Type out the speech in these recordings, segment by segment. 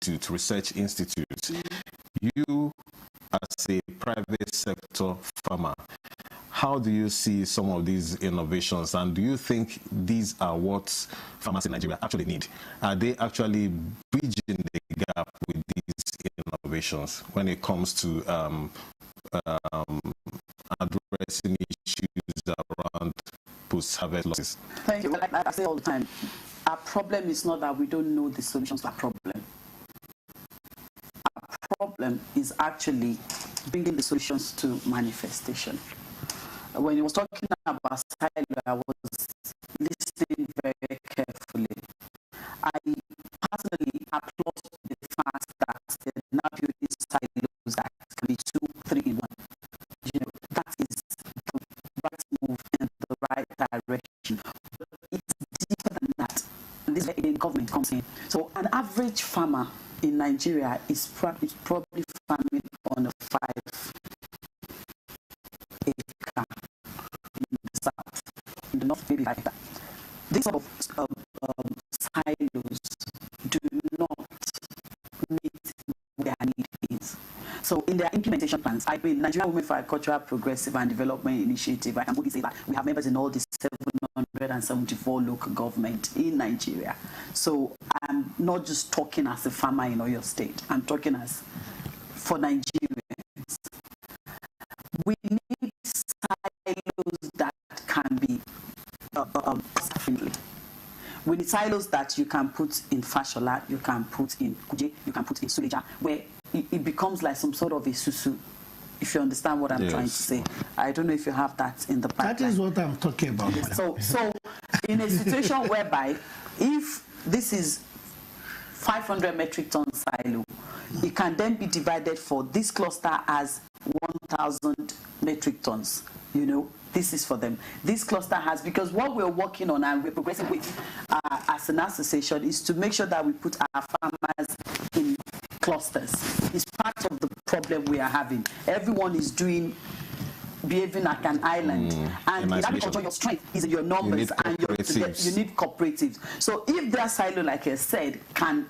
institute, research institute. You, as a private sector farmer, how do you see some of these innovations, and do you think these are what farmers in Nigeria actually need? Are they actually bridging the gap with these innovations when it comes to addressing issues around post-harvest losses? Thank you. Like I say all the time, our problem is not that we don't know the solutions to our problem. Our problem is actually bringing the solutions to manifestation. When you was talking about silo, I was listening very carefully. I personally applaud the fact that they're now building silos that can be 2, 3 in 1. You know, that is the right move in the right direction. But it's deeper than that. And this is where the government comes in. So an average farmer in Nigeria is probably farming on a 5 acre in the south, in the north, maybe 5 acre. These sort of silos do not meet what their need is. So in their implementation plans, I mean, Nigerian Women for Agricultural Progressive and Development Initiative, I can boldly say that we have members in all the 774 local government in Nigeria. So I'm not just talking as a farmer in Oyo State, I'm talking as for Nigerians. We need silos that can be friendly. We need silos that you can put in Fashola, you can put in Kuje, you can put in Suleja, where it becomes like some sort of a susu, if you understand what I'm trying to say. I don't know if you have that in the pipeline. That is what I'm talking about. So in a situation whereby, if this is 500 metric ton silo, it can then be divided for this cluster as 1,000 metric tons. You know, this is for them. This cluster has, because what we're working on and we're progressing with as an association is to make sure that we put our farmers in clusters. It's part of the problem we are having. Everyone is behaving like an island. And in agriculture, your strength is in your numbers, and you need cooperatives. So if their silo, like I said, can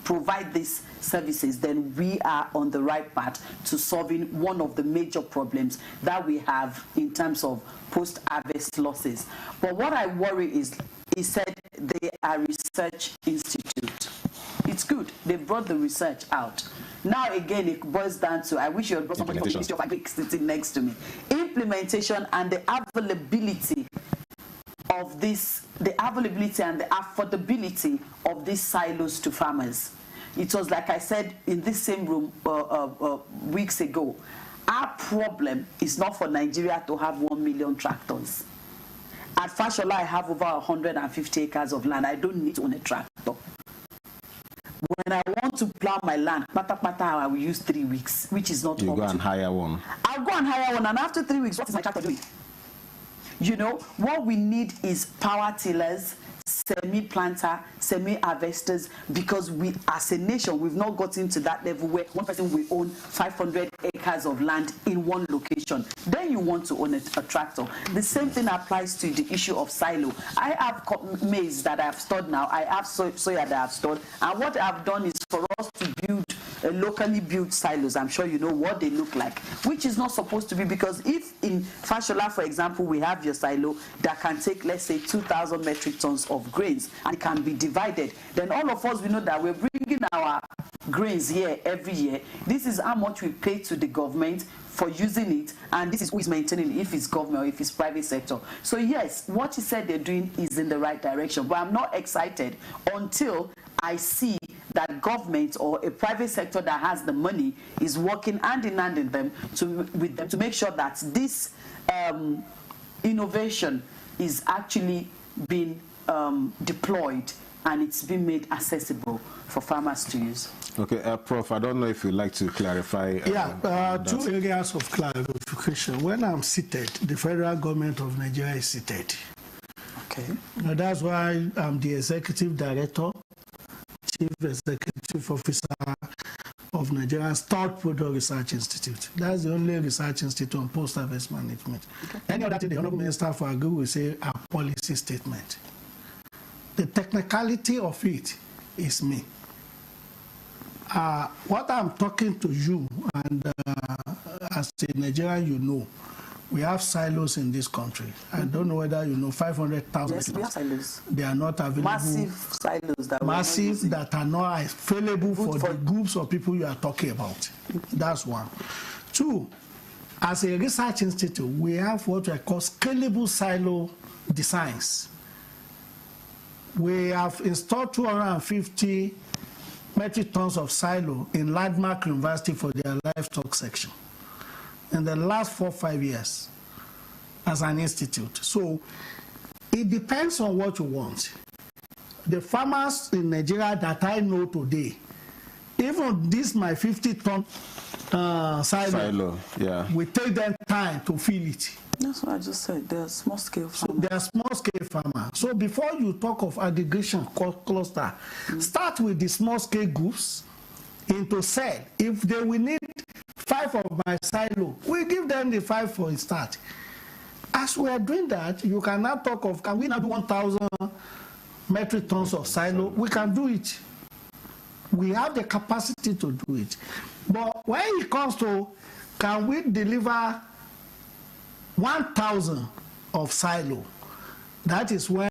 provide these services, then we are on the right path to solving one of the major problems that we have in terms of post-harvest losses. But what I worry is, he said they are research institute. It's good. They brought the research out. Now again, it boils down to, I wish you had brought somebody from the Ministry of Agriculture sitting next to me. Implementation and the availability of this, the availability and the affordability of these silos to farmers. It was like I said in this same room weeks ago. Our problem is not for Nigeria to have 1 million tractors. At Fashola, I have over 150 acres of land. I don't need to own a tractor. When I want to plow my land, I will use 3 weeks, which is not. You go and hire one. I'll go and hire one, and after 3 weeks, what is my tractor doing? You know, what we need is power tillers, semi-planter, semi-harvesters, because we, as a nation, we've not gotten to that level where one person will own 500 acres of land in one location. Then you want to own a tractor. The same thing applies to the issue of silo. I have maize that I have stored now. I have soya that I have stored. And what I've done is for us to build locally built silos. I'm sure you know what they look like, which is not supposed to be, because if in Fashola, for example, we have your silo that can take, let's say, 2,000 metric tons of grains and it can be divided, then all of us, we know that we're bringing our grains here every year. This is how much we pay to the government for using it, and this is who is maintaining it, if it's government or if it's private sector. So yes, what he said they're doing is in the right direction, but I'm not excited until I see that government or a private sector that has the money is working hand in hand with them to make sure that this innovation is actually being deployed and it's being made accessible for farmers to use. Okay, Prof, I don't know if you'd like to clarify. 2 areas of clarification. When I'm seated, the federal government of Nigeria is seated. Okay. Now that's why I'm the executive director, chief executive officer of Nigeria's third product research institute. That's the only research institute on post-harvest management. Okay. Any other thing the Honorable Minister for Agri will say a policy statement. The technicality of it is me. What I'm talking to you, and as a Nigerian, you know, we have silos in this country. I don't know whether you know 500,000. Yes, we have silos. They are not available. Massive silos that that are not available for the groups of people you are talking about. That's one. Two, as a research institute, we have what we call scalable silo designs. We have installed 250 metric tons of silo in Landmark University for their livestock section in the last 4 or 5 years as an institute. So it depends on what you want. The farmers in Nigeria that I know today, even this my 50-ton silo, yeah, we take them time to fill it. That's what I just said. They are small scale farmers. So they are small scale farmers. So before you talk of aggregation cluster, start with the small scale groups into cell. If they will need 5 of my silo, we give them the 5 for a start. As we are doing that, you can now talk of, can we now do 1,000 metric tons of silo? We can do it. We have the capacity to do it. But when it comes to, can we deliver 1,000 of silo, that is when